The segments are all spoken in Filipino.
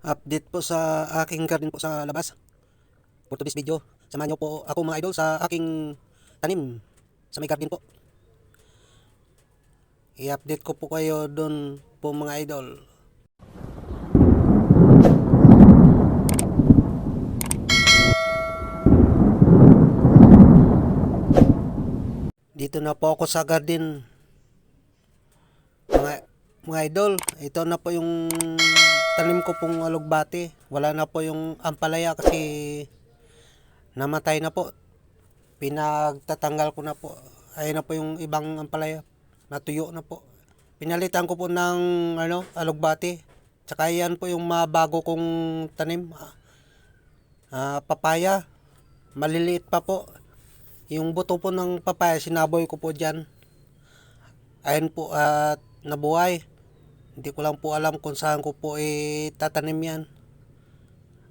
Update po sa aking garden po sa labas. For today's video, samahan niyo po ako mga idol sa aking tanim sa may garden po. I-update ko po kayo doon po mga idol. Dito na po ako sa garden. Mga idol, ito na po yung tanim ko pong alugbati. Wala na po yung ampalaya kasi namatay na po. Pinagtatanggal ko na po. Ayun na po yung ibang ampalaya. Natuyo na po. Pinalitan ko po ng alugbati. Tsaka yan po yung mabago kong tanim. Papaya. Maliliit pa po. Yung buto po ng papaya, sinaboy ko po dyan. Ayun po at nabuhay. Hindi ko lang po alam kung saan ko po tatanim yan.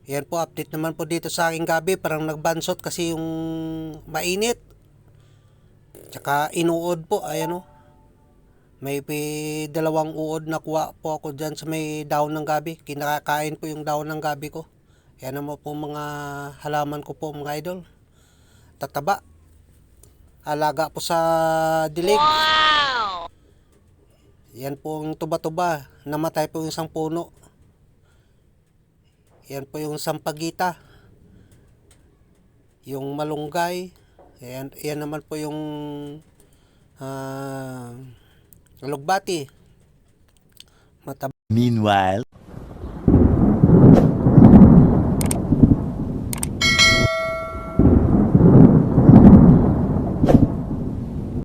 Yan po, update naman po dito sa aking gabi. Parang nagbansot kasi yung mainit. Tsaka inuod po, ayan o. May dalawang uod na kuha po ako dyan sa may daon ng gabi. Kinakain po yung daon ng gabi ko. Yan naman po mga halaman ko po mga idol. Tataba. Alaga po sa dilig. Wow! Yan po yung tuba-tuba. Namatay po yung isang puno. Yan po yung sampagita. Yung malunggay. Yan naman po yung alugbati. Meanwhile,